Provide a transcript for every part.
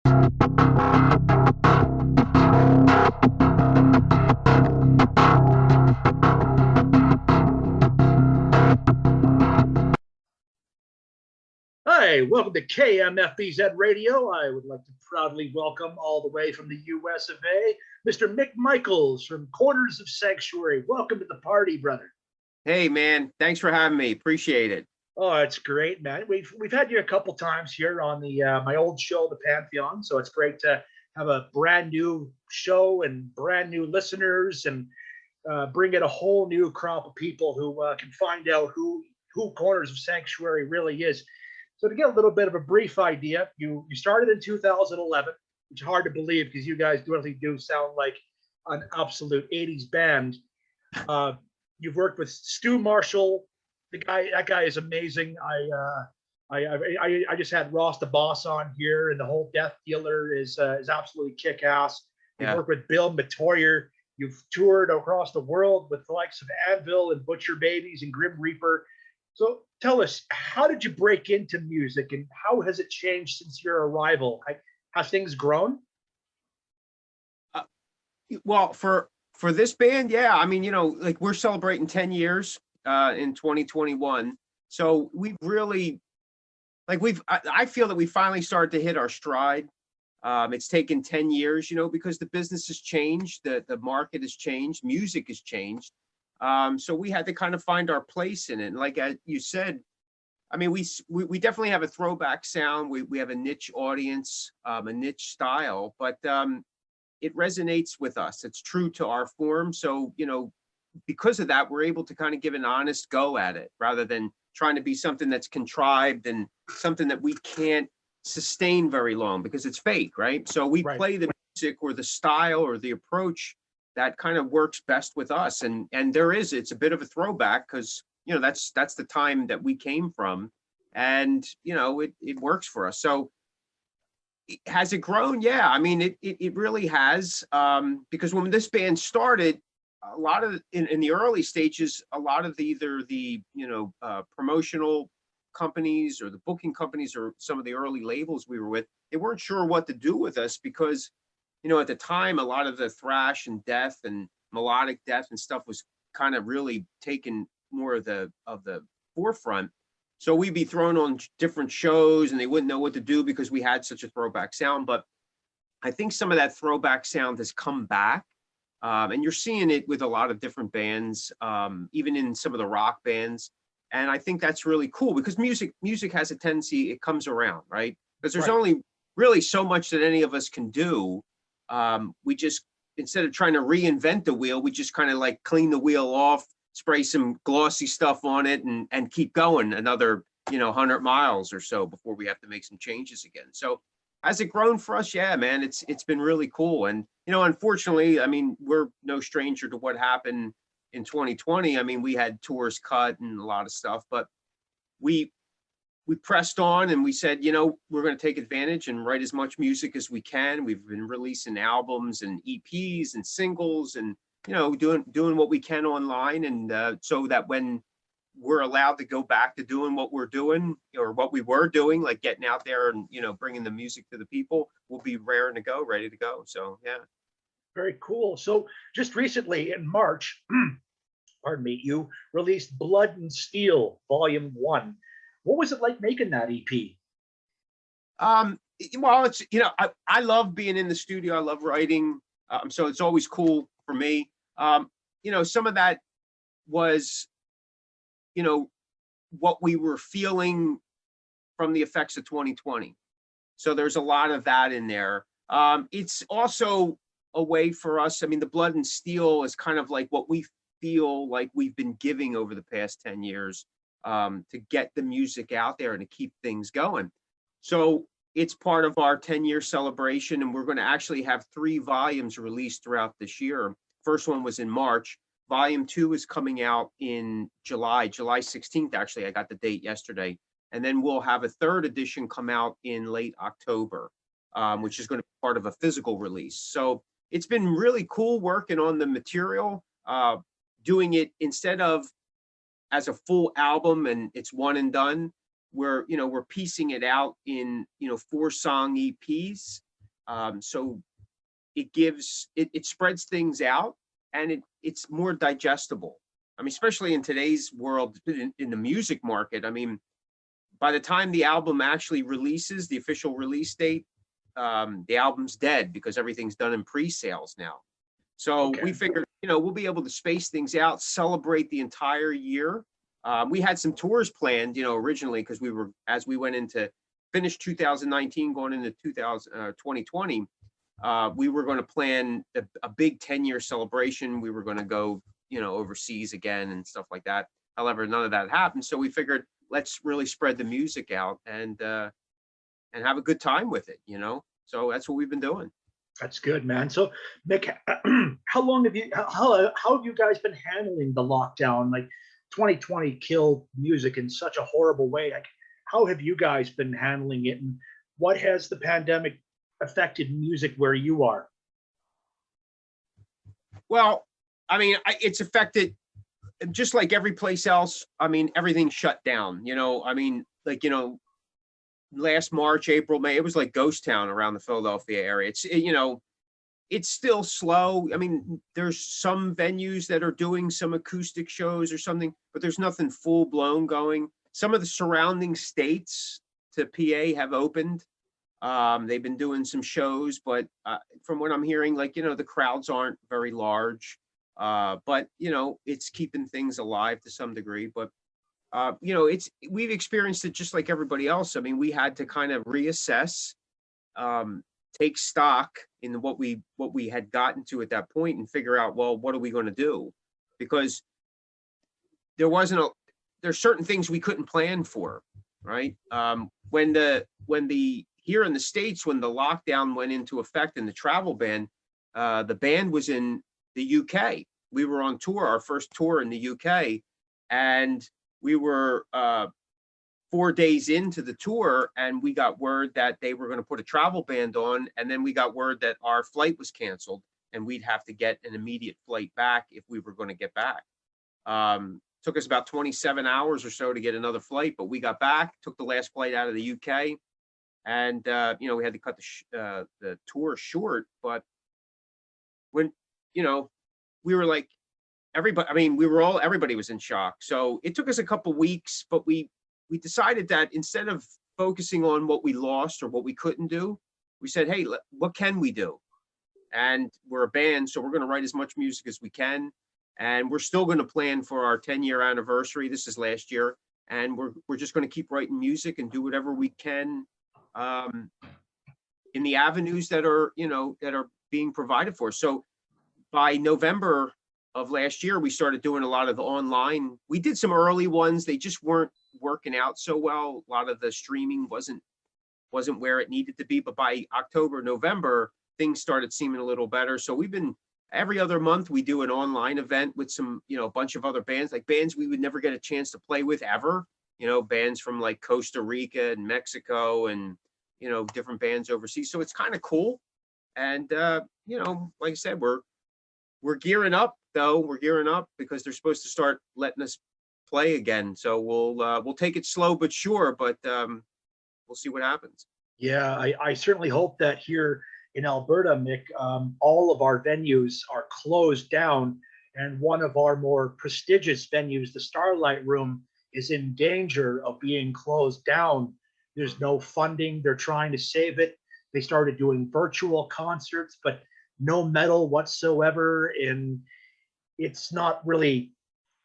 Hi, welcome to KMFBZ Radio. I would like to proudly welcome all the way from the US of A, Mr. Mick Michaels from Corners of Sanctuary. Welcome to the party, brother. Hey, man. Thanks for having me. Appreciate it. Oh, it's great, man. We've had you a couple times here on the my old show, The Pantheon. So it's great to have a brand new show and brand new listeners and bring in a whole new crop of people who can find out who Corners of Sanctuary really is. So to get a little bit of a brief idea, you started in 2011, which is hard to believe because you guys really do sound like an absolute 80s band. You've worked with Stu Marshall. That guy is amazing. I just had Ross the Boss on here, and the whole Death Dealer is absolutely kick ass. You've worked with Bill Metoyer. You've toured across the world with the likes of Anvil and Butcher Babies and Grim Reaper. So tell us, how did you break into music, and how has it changed since your arrival? Has things grown? Well, for this band, yeah. I mean, like we're celebrating 10 years in 2021. So we've really, I feel that we finally started to hit our stride. It's taken 10 years, because the business has changed, the market has changed, music has changed. So we had to kind of find our place in it. And like you said, I mean, we definitely have a throwback sound. We have a niche audience, a niche style, but it resonates with us. It's true to our form. So, because of that, we're able to kind of give an honest go at it rather than trying to be something that's contrived and something that we can't sustain very long because it's fake, right? So we play the music or the style or the approach that kind of works best with us. And it's a bit of a throwback because, that's the time that we came from, and, it works for us. So has it grown? Yeah, I mean, it really has, because when this band started, a lot of in the early stages, a lot of either the promotional companies or the booking companies or some of the early labels we were with, they weren't sure what to do with us because, at the time, a lot of the thrash and death and melodic death and stuff was kind of really taking more of the forefront. So we'd be thrown on different shows and they wouldn't know what to do because we had such a throwback sound. But I think some of that throwback sound has come back. And you're seeing it with a lot of different bands, even in some of the rock bands. And I think that's really cool because music has a tendency, it comes around, right? Because there's only really so much that any of us can do. We just, instead of trying to reinvent the wheel, we just kind of like clean the wheel off, spray some glossy stuff on it and keep going another, 100 miles or so before we have to make some changes again. So has it grown for us? Yeah, man, it's been really cool. And, unfortunately, I mean, we're no stranger to what happened in 2020. I mean, we had tours cut and a lot of stuff, but we pressed on and we said, we're going to take advantage and write as much music as we can. We've been releasing albums and EPs and singles and, doing what we can online. And so that when we're allowed to go back to doing what we're doing or what we were doing, like getting out there and, bringing the music to the people, we'll be raring to go, ready to go. So, yeah. Very cool. So just recently in March, pardon me, you released Blood and Steel Volume 1. What was it like making that EP? Well, it's, I love being in the studio. I love writing. So it's always cool for me. Some of that was, what we were feeling from the effects of 2020. So there's a lot of that in there. It's also a way for us. I mean, the Blood and Steel is kind of like what we feel like we've been giving over the past 10 years to get the music out there and to keep things going. So it's part of our 10-year celebration, and we're going to actually have 3 volumes released throughout this year. First one was in March. Volume 2 is coming out in July 16th. Actually, I got the date yesterday. And then we'll have a 3rd edition come out in late October, which is going to be part of a physical release. So it's been really cool working on the material, doing it instead of as a full album and it's one and done. We're piecing it out in, 4-song EPs. So it spreads things out, and it's more digestible. I mean, especially in today's world, in the music market. I mean, by the time the album actually releases, the official release date, the album's dead because everything's done in pre-sales now. So Okay. we figured, we'll be able to space things out, celebrate the entire year. We had some tours planned, originally, because as we went into finish 2019, going into 2020, we were going to plan a big 10-year celebration. We were going to go, overseas again and stuff like that. However, none of that happened. So we figured, let's really spread the music out and have a good time with it, So that's what we've been doing. That's good, man. So, Mick, how long have how have you guys been handling the lockdown? Like, 2020 killed music in such a horrible way. Like, how have you guys been handling it, and what has the pandemic affected music where you are? Well, I mean, it's affected just like every place else. I mean, everything shut down. I mean, like, last March, April, May, it was like ghost town around the Philadelphia area. It's still slow. I mean, there's some venues that are doing some acoustic shows or something, but there's nothing full blown going. Some of the surrounding states to PA have opened. They've been doing some shows, but from what I'm hearing, like, the crowds aren't very large. But it's keeping things alive to some degree. But we've experienced it just like everybody else. I mean, we had to kind of reassess, take stock in what we had gotten to at that point, and figure out, well, what are we going to do? Because there's certain things we couldn't plan for, right? When here in the States, when the lockdown went into effect and the travel ban, the band was in the UK. We were on tour, our first tour in the UK, and we were 4 days into the tour, and we got word that they were going to put a travel ban on, and then we got word that our flight was canceled, and we'd have to get an immediate flight back if we were going to get back. Took us about 27 hours or so to get another flight, but we got back, took the last flight out of the UK, and we had to cut the tour short. But when we were like, everybody was in shock. So it took us a couple weeks, but we decided that instead of focusing on what we lost or what we couldn't do, we said, hey, what can we do? And we're a band, so we're going to write as much music as we can. And we're still going to plan for our 10-year anniversary. This is last year. And we're just going to keep writing music and do whatever we can in the avenues that are being provided for. So by November of last year, we started doing a lot of the online. We did some early ones. They just weren't working out so well. A lot of the streaming wasn't where it needed to be. But by October, November, things started seeming a little better. So we've been, every other month, we do an online event with some, a bunch of other bands, like bands we would never get a chance to play with ever. Bands from like Costa Rica and Mexico and, different bands overseas. So it's kind of cool. And, like I said, we're gearing up, though. We're gearing up because they're supposed to start letting us play again. So we'll take it slow but sure, but we'll see what happens. Yeah, I certainly hope that here in Alberta, Mick, all of our venues are closed down, and one of our more prestigious venues, the Starlight Room, is in danger of being closed down. There's no funding. They're trying to save it. They started doing virtual concerts, but no metal whatsoever. And it's not really,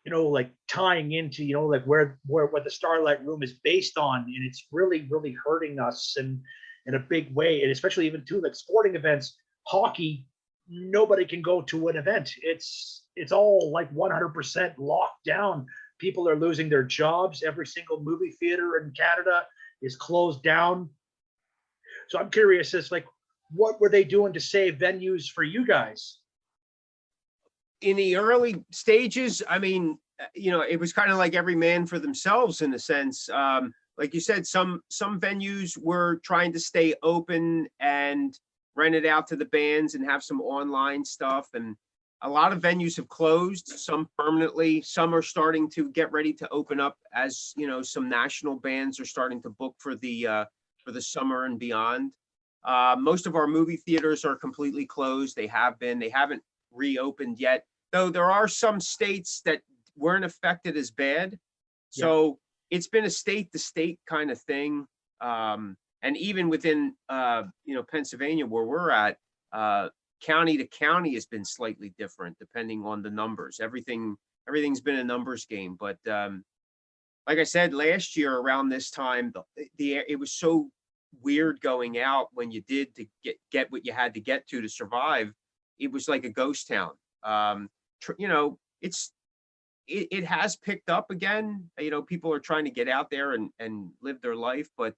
like tying into, like where what the Starlight Room is based on. And it's really, really hurting us in a big way. And especially even too, like sporting events, hockey, nobody can go to an event. It's all like 100% locked down. People are losing their jobs. Every single movie theater in Canada is closed down. So I'm curious, as like, what were they doing to save venues for you guys? In the early stages, I mean, it was kind of like every man for themselves in a sense. Like you said, some venues were trying to stay open and rent it out to the bands and have some online stuff. And a lot of venues have closed, some permanently. Some are starting to get ready to open up as, some national bands are starting to book for the summer and beyond. Most of our movie theaters are completely closed. They haven't reopened yet, though there are some states that weren't affected as bad. So it's been a state to state kind of thing. And even within, Pennsylvania, where we're at, county to county has been slightly different depending on the numbers. Everything's been a numbers game. But like I said, last year around this time, it was so weird going out when you did to get what you had to get to survive. It was like a ghost town. It has picked up again. People are trying to get out there and live their life, but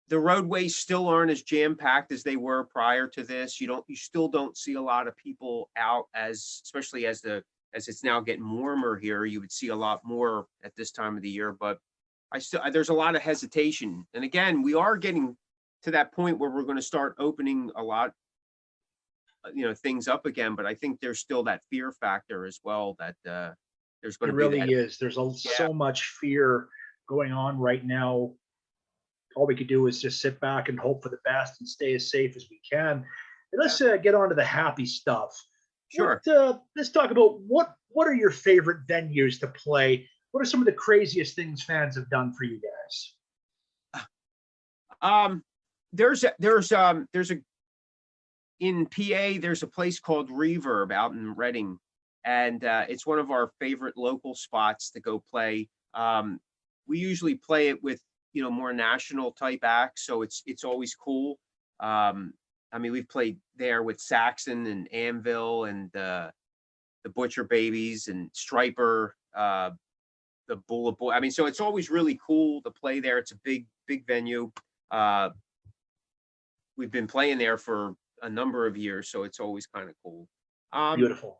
the roadways still aren't as jam-packed as they were prior to this. You still don't see a lot of people out, especially as it's now getting warmer here. You would see a lot more at this time of the year, but there's a lot of hesitation. And again, we are getting to that point where we're going to start opening a lot, things up again. But I think there's still that fear factor as well that there's going to be. It really is. There's so much fear going on right now. All we could do is just sit back and hope for the best and stay as safe as we can. And let's get on to the happy stuff. Sure. Let's talk about what are your favorite venues to play? What are some of the craziest things fans have done for you guys? There's in PA, there's a place called Reverb out in Reading, and it's one of our favorite local spots to go play. We usually play it with more national type acts, so it's always cool. We've played there with Saxon and Anvil and the Butcher Babies and Striper, the Bullet Boy. So it's always really cool to play there. It's a big venue. We've been playing there for a number of years, so it's always kind of cool. Beautiful.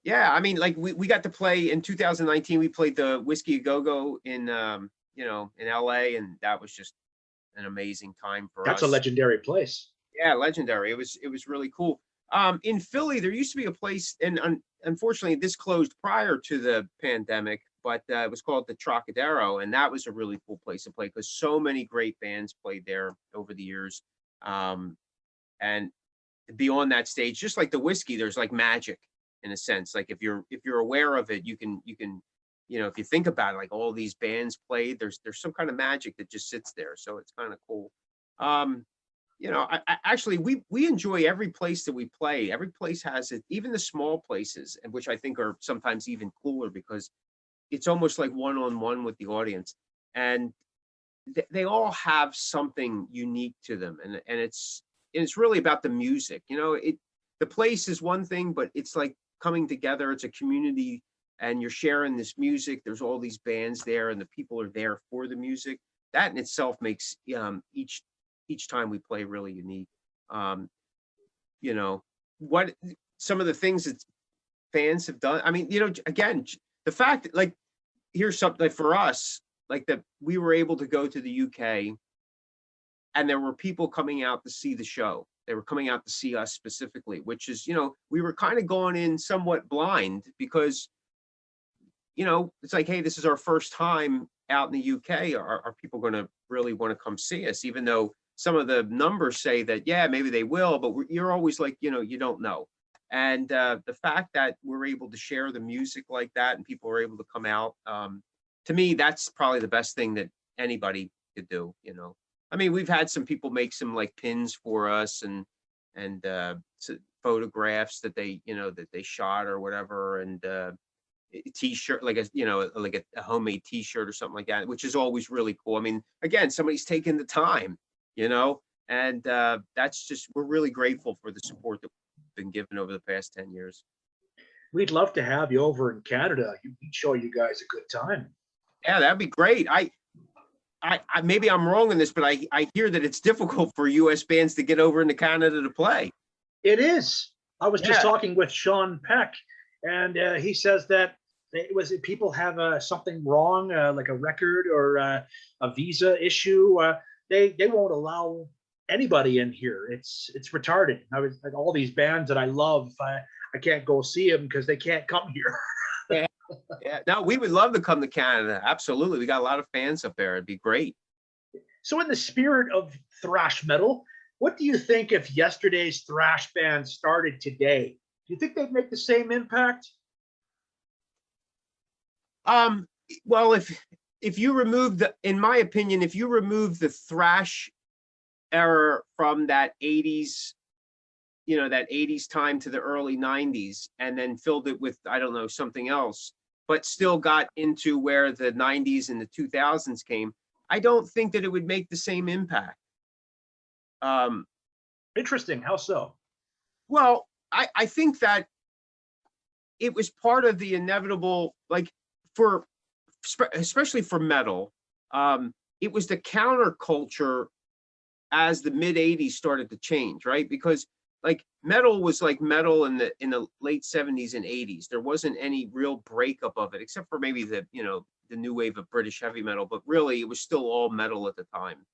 Yeah, we got to play in 2019. We played the Whiskey A Go Go in in LA, and that was just an amazing time for us. That's a legendary place. Yeah, legendary. It was really cool. In Philly, there used to be a place, and unfortunately, this closed prior to the pandemic, but it was called the Trocadero, and that was a really cool place to play because so many great bands played there over the years. And to be on that stage, just like the Whiskey, there's like magic in a sense. Like if you're aware of it, you can if you think about it, like all these bands played, there's some kind of magic that just sits there. So it's kind of cool. Actually, we enjoy every place that we play. Every place has it, even the small places, and which I think are sometimes even cooler because it's almost like one-on-one with the audience, and they all have something unique to them, and it's really about the music. The place is one thing, but it's like coming together. It's a community, and you're sharing this music. There's all these bands there, and the people are there for the music. That in itself makes each time we play really unique. What some of the things that fans have done. Again, the fact that here's something for us, that we were able to go to the UK and there were people coming out to see the show. They were coming out to see us specifically, which is, we were kind of going in somewhat blind because, it's like, hey, this is our first time out in the UK. Are people going to really want to come see us? Even though some of the numbers say that, yeah, maybe they will, but you're always like, you don't know. And the fact that we're able to share the music like that and people are able to come out, to me, that's probably the best thing that anybody could do. We've had some people make some pins for us and photographs that they shot or whatever, and a t-shirt, like a homemade t-shirt or something like that, which is always really cool. Again, somebody's taken the time, and that's just, we're really grateful for the support that we've been given over the past 10 years. We'd love to have you over in Canada. We'd show you guys a good time. Yeah, that'd be great. I maybe I'm wrong in this, but I hear that it's difficult for US bands to get over into Canada to play. It is. I was just talking with Sean Peck, and he says that people have something wrong, like a record or a visa issue. They won't allow anybody in here. It's retarded. I was like, all these bands that I love, I can't go see them because they can't come here. Yeah, no, we would love to come to Canada. Absolutely. We got a lot of fans up there. It'd be great. So in the spirit of thrash metal, What do you think if yesterday's thrash band started today? Do you think they'd make the same impact? Um, well, if you remove in my opinion, if you remove the thrash era from that 80s, that 80s time to the early 90s, and then filled it with, I don't know, something else, but still got into where the 90s and the 2000s came, I don't think that it would make the same impact. Interesting. How so? Well, I think that it was part of the inevitable, like especially for metal, it was the counterculture as the mid 80s started to change, right? Because like metal was like metal in the late 70s and 80s. There wasn't any real breakup of it, except for maybe the new wave of British heavy metal, but really it was still all metal at the time.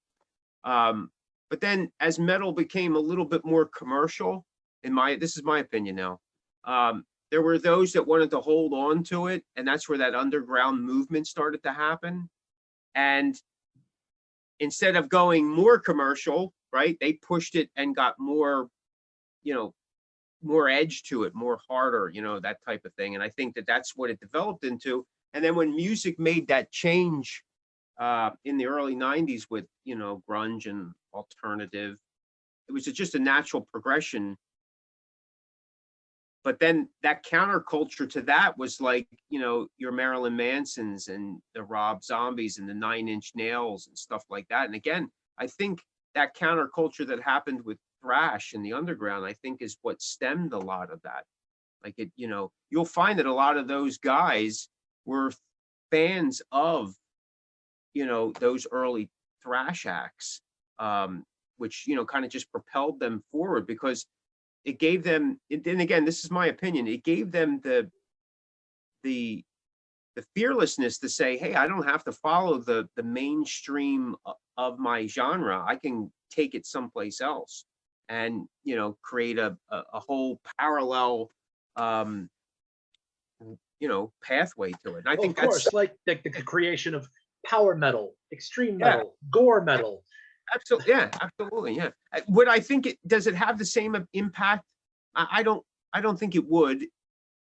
But then as metal became a little bit more commercial, this is my opinion now, there were those that wanted to hold on to it, and that's where that underground movement started to happen. And instead of going more commercial, right, they pushed it and got more, more edge to it, more harder, that type of thing. And I think that that's what it developed into. And then when music made that change in the early 90s with, grunge and alternative, it was just a natural progression. But then that counterculture to that was like, your Marilyn Mansons and the Rob Zombies and the Nine Inch Nails and stuff like that. And again, I think that counterculture that happened with thrash and the underground, I think is what stemmed a lot of that. Like you'll find that a lot of those guys were fans of, those early thrash acts, which, kind of just propelled them forward because it gave them, and again, this is my opinion, it gave them the fearlessness to say, hey, I don't have to follow the mainstream of my genre. I can take it someplace else and, create a whole parallel, pathway to it. And I think of course, that's like the creation of power metal, extreme yeah, metal, gore metal. absolutely, yeah, absolutely, yeah. Would I think does it have the same impact? I don't think it would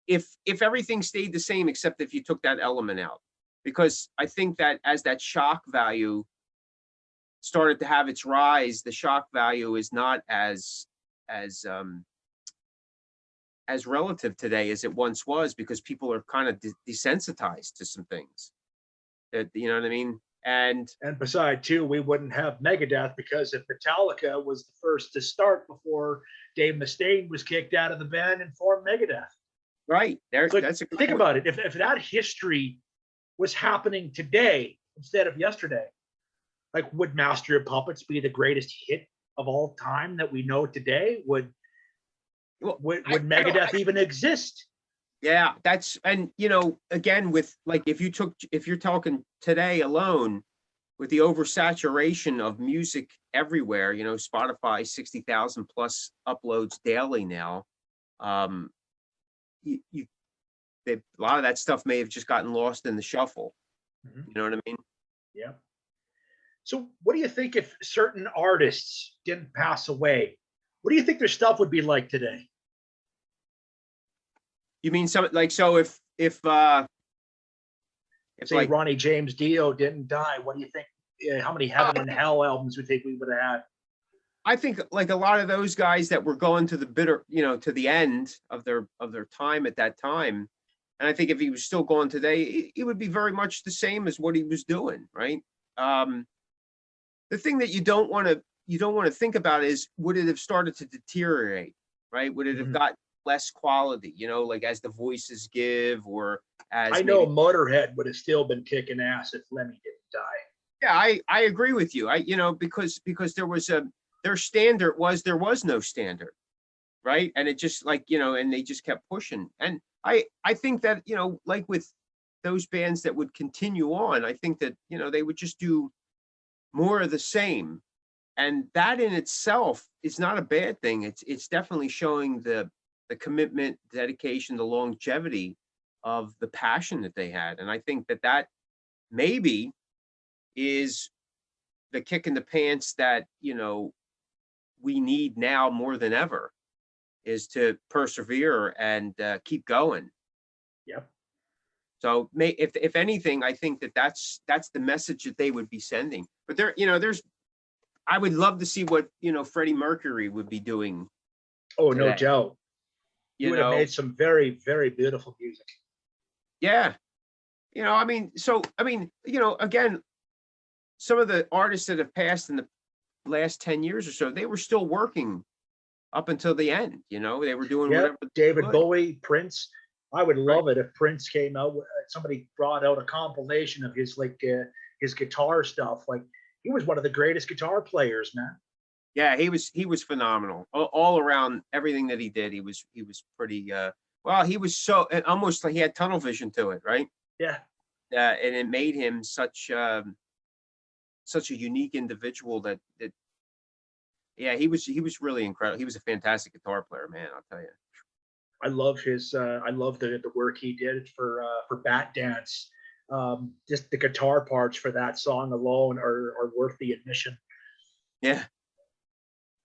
if everything stayed the same, except if you took that element out, because I think that as that shock value started to have its rise, the shock value is not as relative today as it once was, because people are kind of desensitized to some things. You know what I mean? And besides, too, we wouldn't have Megadeth because if Metallica was the first to start before Dave Mustaine was kicked out of the band and formed Megadeth. Right. That's a good think point. about it. If that history was happening today instead of yesterday, like would Master of Puppets be the greatest hit of all time that we know today? Would Megadeth even exist? Yeah, and again, with like if you're talking today alone, with the oversaturation of music everywhere, Spotify 60,000 plus uploads daily now, a lot of that stuff may have just gotten lost in the shuffle. Mm-hmm. You know what I mean? Yeah. So what do you think if certain artists didn't pass away? What do you think their stuff would be like today? You mean something like, so if say like Ronnie James Dio didn't die, what do you think? How many Heaven and Hell albums would you think we would have had? I think like a lot of those guys that were going to the bitter, to the end of their time at that time. And I think if he was still going today, it would be very much the same as what he was doing, right? The thing that you don't want to think about is, would it have started to deteriorate, right? Would it have gotten less quality, like as the voices give, or as I know Motorhead would have still been kicking ass if Lemmy didn't die. Yeah, I agree with you. Because there was their standard was there was no standard, right? And it just like, and they just kept pushing. And I think that, like with those bands that would continue on, I think that, they would just do more of the same. And that in itself is not a bad thing. It's definitely showing the commitment, dedication, the longevity of the passion that they had. And I think that maybe is the kick in the pants that, we need now more than ever, is to persevere and keep going. Yep. So if anything, I think that's the message that they would be sending. But I would love to see what, Freddie Mercury would be doing Oh, no today. doubt. He would have made some very, very beautiful music. Yeah. Again, some of the artists that have passed in the last 10 years or so, they were still working up until the end. They were doing whatever. David Bowie, Prince. I would love Right. it if Prince came out. Somebody brought out a compilation of his his guitar stuff. Like, he was one of the greatest guitar players, man. Yeah, he was phenomenal all around. Everything that he did, he was pretty. Well, he was almost like he had tunnel vision to it, right? Yeah. And it made him such a unique individual that yeah, he was really incredible. He was a fantastic guitar player, man. I'll tell you. I love the work he did for Bat Dance. Just the guitar parts for that song alone are worth the admission. Yeah.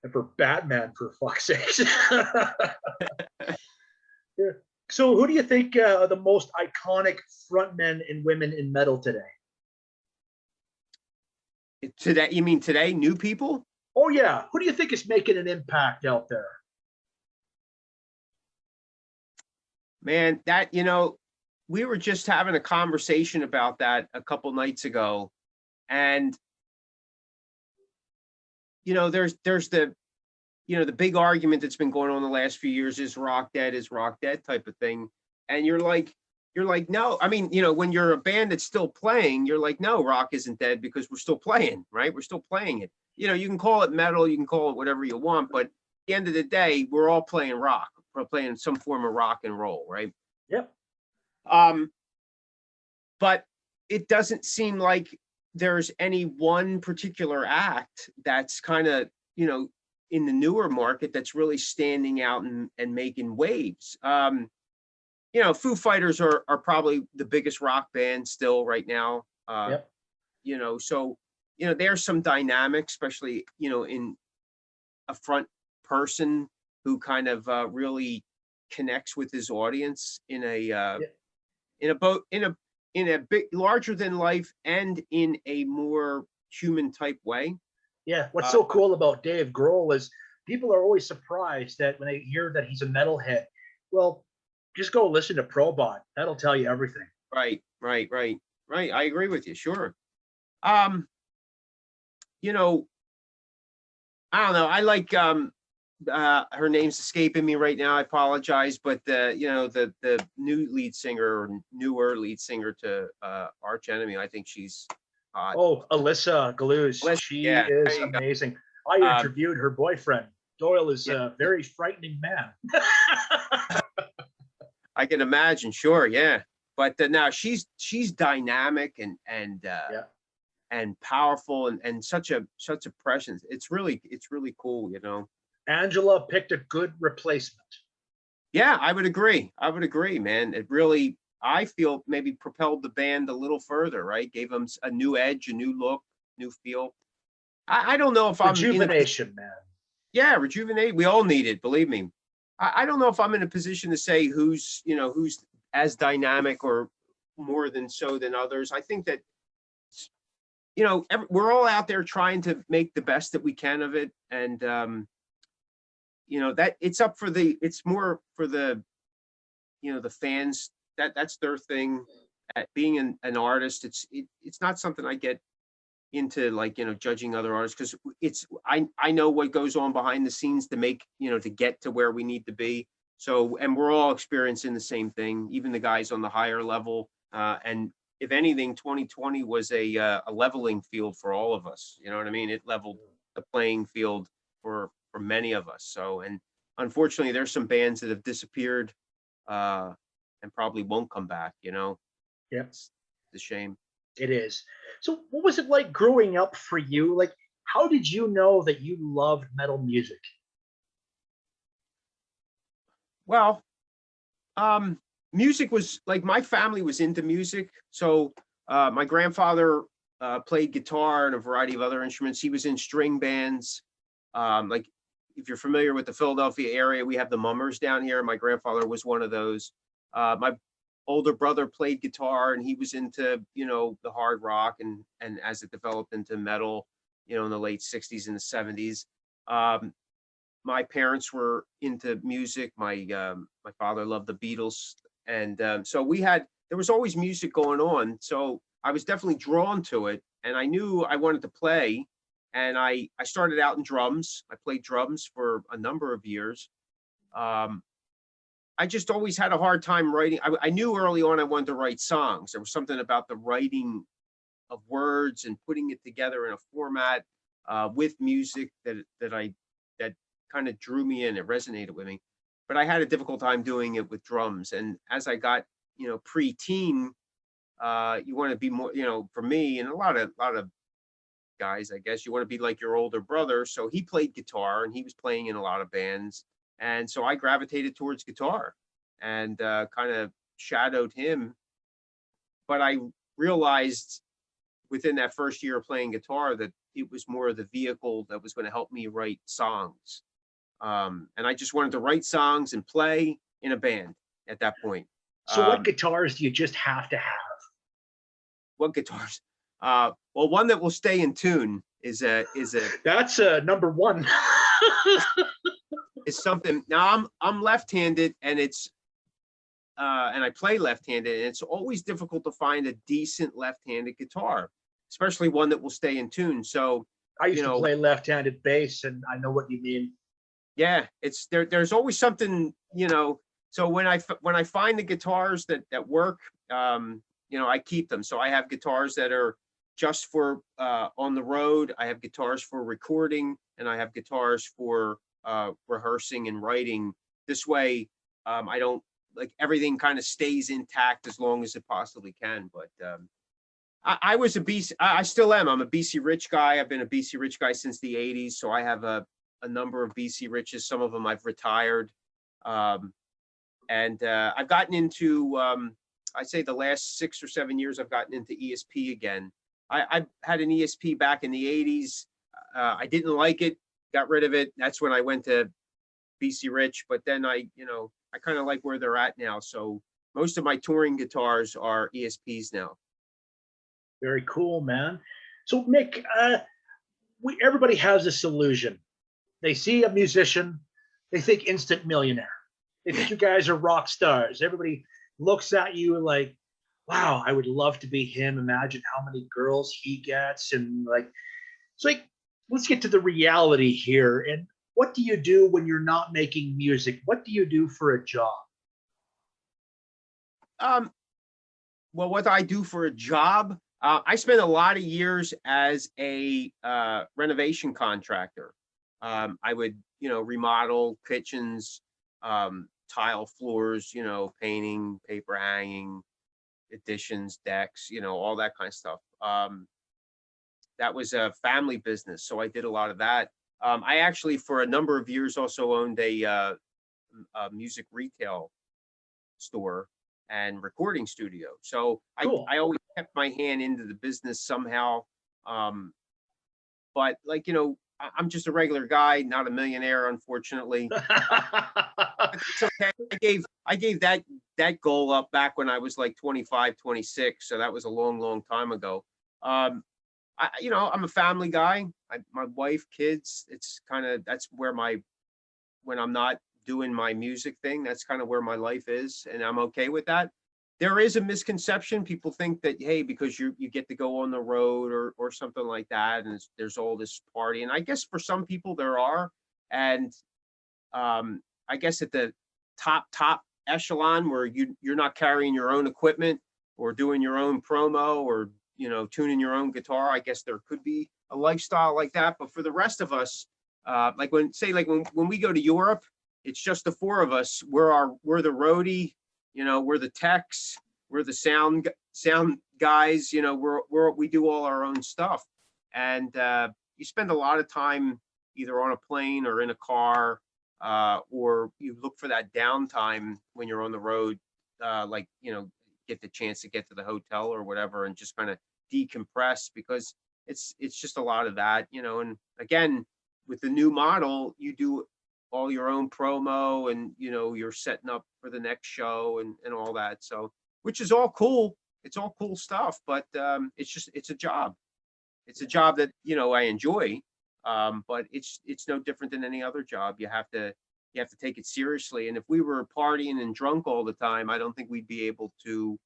And for Batman, for fuck's sake. Yeah. So who do you think are the most iconic frontmen and women in metal today? Today, you mean today, new people? Oh yeah. Who do you think is making an impact out there? Man, we were just having a conversation about that a couple nights ago. And there's the the big argument that's been going on the last few years, is rock dead type of thing. And you're like, no. I mean, when you're a band that's still playing, you're like, no, rock isn't dead because we're still playing, right? We're still playing it. You can call it metal, you can call it whatever you want, but at the end of the day, we're all playing rock. We're playing some form of rock and roll, right? Yep. But it doesn't seem like there's any one particular act that's kind of, in the newer market that's really standing out and making waves. Foo Fighters are probably the biggest rock band still right now. Yep. So, there's some dynamic, especially, in a front person who kind of really connects with his audience in a big, larger than life and in a more human type way. Yeah. What's so cool about Dave Grohl is people are always surprised that when they hear that he's a metalhead. Well, just go listen to Probot. That'll tell you everything. Right. I agree with you. Sure. I don't know. I like her name's escaping me right now. I apologize, but the new lead singer, or newer lead singer to Arch Enemy, I think she's hot. Oh, Alyssa Galouz. She is amazing. I interviewed her boyfriend. Doyle is a very frightening man. I can imagine. Sure, yeah. But now she's dynamic and powerful and such a presence. It's really cool, Angela picked a good replacement. Yeah, I would agree, man. It really, I feel, maybe propelled the band a little further, right? Gave them a new edge, a new look, new feel. I don't know if rejuvenation, man. Yeah, rejuvenate. We all need it, believe me. I don't know if I'm in a position to say who's as dynamic or more than others. I think that we're all out there trying to make the best that we can of it, and that it's more for the the fans. That's their thing. At being an artist, it's not something I get into, like, judging other artists, because I know what goes on behind the scenes to make, to get to where we need to be. So, and we're all experiencing the same thing, even the guys on the higher level. And if anything, 2020 was a leveling field for all of us. You know what I mean? It leveled the playing field for many of us. So, and unfortunately, there's some bands that have disappeared and probably won't come back. Yeah, it's a shame. It is. So what was it like growing up for you? Like, how did you know that you loved metal music? Well, music was, like, my family was into music. So my grandfather played guitar and a variety of other instruments. He was in string bands. Like, if you're familiar with the Philadelphia area, we have the Mummers down here. My grandfather was one of those. My older brother played guitar, and he was into, you know, the hard rock, and as it developed into metal, you know, in the late 60s and the 70s. My parents were into music. My father loved the Beatles, and so there was always music going on. So I was definitely drawn to it, and I knew I wanted to play. And I started out in drums. I played drums for a number of years. I just always had a hard time writing. I knew early on I wanted to write songs. There was something about the writing of words and putting it together in a format with music that kind of drew me in. It resonated with me. But I had a difficult time doing it with drums. And as I got, you know, pre-teen, you want to be more, you know, for me and a lot of guys, I guess, you want to be like your older brother. So he played guitar and he was playing in a lot of bands. And so I gravitated towards guitar and kind of shadowed him. But I realized within that first year of playing guitar that it was more of the vehicle that was going to help me write songs. And I just wanted to write songs and play in a band at that point. So what guitars do you just have to have? What guitars? Well, one that will stay in tune is that's number one. Is something. Now I'm left-handed, and and I play left-handed, and it's always difficult to find a decent left-handed guitar, especially one that will stay in tune. So I used to play left-handed bass, and I know what you mean. Yeah, it's there's always something, you know. So when I find the guitars that work, you know, I keep them. So I have guitars that are just for on the road. I have guitars for recording, and I have guitars for rehearsing and writing. This way, I don't, like, everything kind of stays intact as long as it possibly can. But I was a BC, I still am. I'm a BC Rich guy. I've been a BC Rich guy since the 80s. So I have a number of BC Riches. Some of them I've retired. And I've gotten into, I'd say the last 6 or 7 years, I've gotten into ESP again. I had an ESP back in the 80s. I didn't like it, got rid of it. That's when I went to BC Rich. But then I kind of like where they're at now. So most of my touring guitars are ESPs now. Very cool, man. So Mick, everybody has this illusion. They see a musician, they think instant millionaire. They think you guys are rock stars. Everybody looks at you like, wow, I would love to be him. Imagine how many girls he gets. And like, it's like, let's get to the reality here. And what do you do when you're not making music? What do you do for a job? Well, what I do for a job, I spent a lot of years as a renovation contractor. I would, remodel kitchens, tile floors, painting, paper hanging, additions, decks, all that kind of stuff. That was a family business, so I did a lot of that. I actually, for a number of years, also owned a music retail store and recording studio. So cool. I always kept my hand into the business somehow. But I'm just a regular guy, not a millionaire, unfortunately. It's okay. I gave that goal up back when I was like 25, 26. So that was a long, long time ago. I'm a family guy. My wife, kids, that's where when I'm not doing my music thing, that's kind of where my life is. And I'm okay with that. There is a misconception. People think that, hey, because you get to go on the road or something like that, and there's all this party. And I guess for some people there are. And I guess at the top echelon where you're not carrying your own equipment or doing your own promo or tuning your own guitar, I guess there could be a lifestyle like that. But for the rest of us, like when we go to Europe, it's just the four of us. We're the roadie, we're the techs, we're the sound guys, we do all our own stuff. And you spend a lot of time either on a plane or in a car, or you look for that downtime when you're on the road, get the chance to get to the hotel or whatever and just kind of decompress, because it's just a lot of that, and again, with the new model, you do all your own promo, and you're setting up for the next show and all that. So, which is all cool. It's all cool stuff, but it's a job. It's a job that I enjoy, but it's no different than any other job. You have to take it seriously. And if we were partying and drunk all the time, I don't think we'd be able to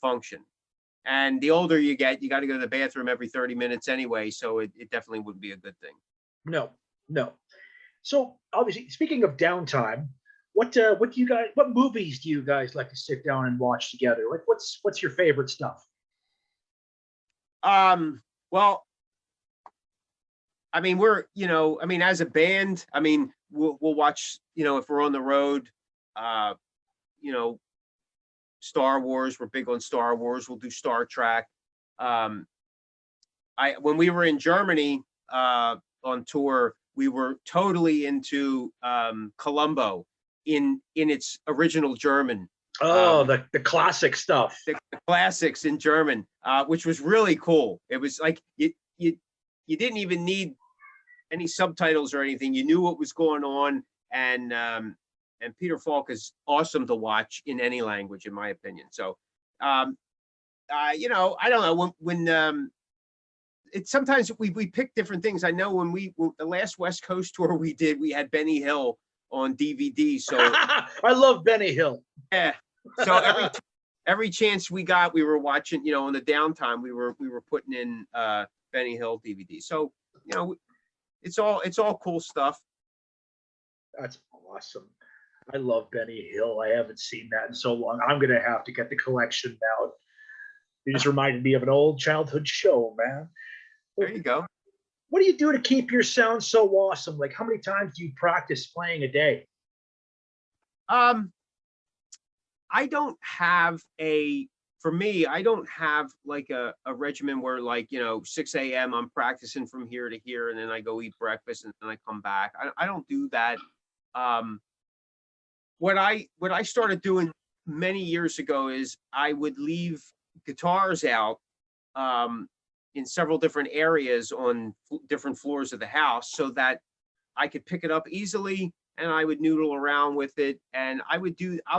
function. And the older you get, you got to go to the bathroom every 30 minutes anyway, so it definitely wouldn't be a good thing. No, no. So obviously, speaking of downtime, what movies do you guys like to sit down and watch together? Like, what's your favorite stuff? Well, I mean, as a band, I mean, we'll watch, if we're on the road, you know, Star Wars, we're big on Star Wars. We'll do Star Trek. When we were in Germany on tour, we were totally into Columbo in its original German. Oh, the classic stuff. The classics in German, which was really cool. It was like you didn't even need any subtitles or anything. You knew what was going on, and Peter Falk is awesome to watch in any language, in my opinion. So, I don't know when it's sometimes we pick different things. I know when the last West Coast tour we did, we had Benny Hill on DVD. So I love Benny Hill. Yeah. So every chance we got, we were watching. On the downtime, we were putting in Benny Hill DVD. So it's all cool stuff. That's awesome. I love Benny Hill. I haven't seen that in so long. I'm gonna have to get the collection now. You just reminded me of an old childhood show, man. There you go. What do you do to keep your sound so awesome? Like, how many times do you practice playing a day? I don't have for me, I don't have like a regimen where 6 a.m. I'm practicing from here to here, and then I go eat breakfast and then I come back. I don't do that. What I started doing many years ago is I would leave guitars out in several different areas on different floors of the house so that I could pick it up easily, and I would noodle around with it. And I'll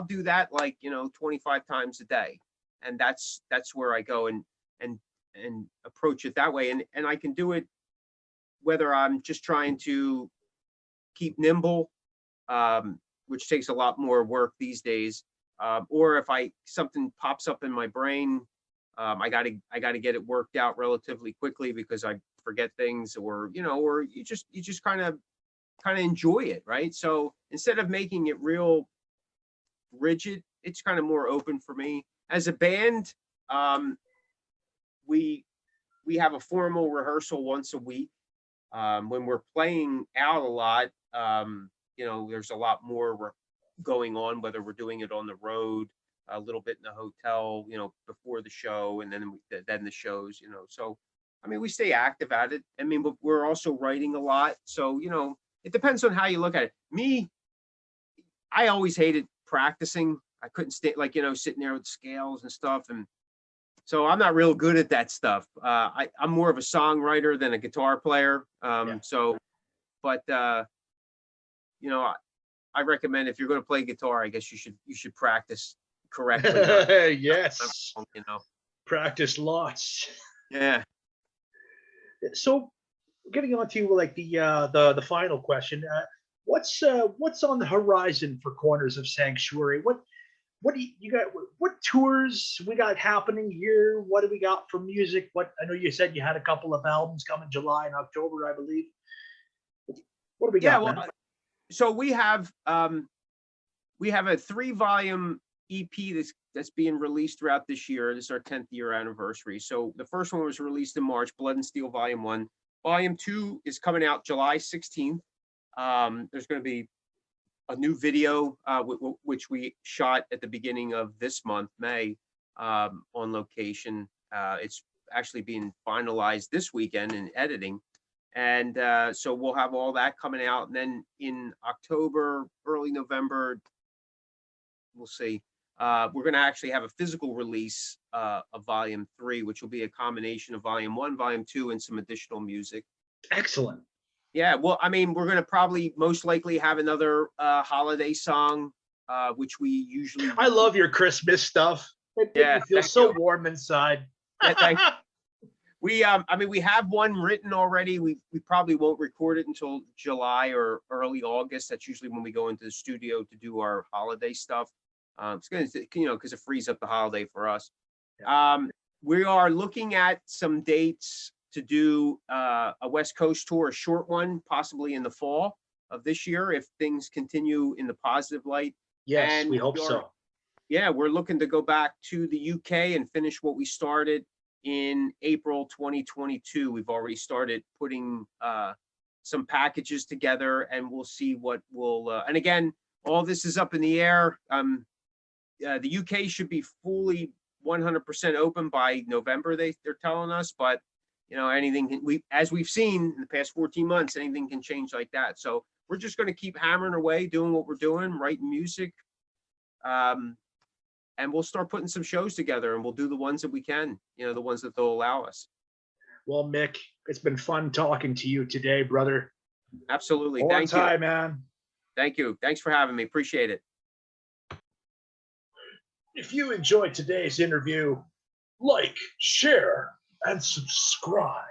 do that 25 times a day. And that's where I go and approach it that way. And I can do it whether I'm just trying to keep nimble, which takes a lot more work these days, or if something pops up in my brain, I gotta get it worked out relatively quickly because I forget things, or you just kind of enjoy it, right? So instead of making it real rigid, it's kind of more open for me. As a band, we have a formal rehearsal once a week. When we're playing out a lot, there's a lot more going on, whether we're doing it on the road, a little bit in the hotel, before the show, and then the shows, So, I mean, we stay active at it. I mean, but we're also writing a lot. So, it depends on how you look at it. Me, I always hated practicing. I couldn't stay sitting there with scales and stuff. And so I'm not real good at that stuff. I'm more of a songwriter than a guitar player. So, but, I recommend if you're going to play guitar, I guess you should practice correctly. Yes. Practice lots. Yeah. So getting on to the final question, what's on the horizon for Corners of Sanctuary? What do you got? What tours we got happening here? What do we got for music? I know you said you had a couple of albums coming July and October, I believe. What do we got? Well, so we have a 3-volume EP that's being released throughout this year. This is our 10th year anniversary. So the first one was released in March, Blood and Steel Volume 1. Volume 2 is coming out July 16th. There's going to be a new video, which we shot at the beginning of this month, May, on location. It's actually being finalized this weekend in editing. And so we'll have all that coming out. And then in October, early November, we'll see. We're going to actually have a physical release of Volume 3, which will be a combination of Volume 1, Volume 2, and some additional music. Excellent. Yeah, well, I mean, we're gonna probably most likely have another holiday song, which we usually. I love your Christmas stuff. It made Yeah, me feel thank so you. warm inside. Yeah, thank We, I mean, we have one written already. We probably won't record it until July or early August. That's usually when we go into the studio to do our holiday stuff. It's gonna, because it frees up the holiday for us. We are looking at some dates to do a West Coast tour, a short one, possibly in the fall of this year, if things continue in the positive light. Yes, And we hope so. Yeah, we're looking to go back to the UK and finish what we started in April 2022. We've already started putting some packages together, and we'll see what will. And again, all this is up in the air. The UK should be fully 100% open by November. They're telling us, but anything as we've seen in the past 14 months, anything can change like that. So we're just going to keep hammering away, doing what we're doing, writing music. And we'll start putting some shows together, and we'll do the ones that we can, the ones that they'll allow us. Well, Mick, it's been fun talking to you today, brother. Absolutely. Thank you, man. Thank you. Thanks for having me. Appreciate it. If you enjoyed today's interview, like, share, and subscribe.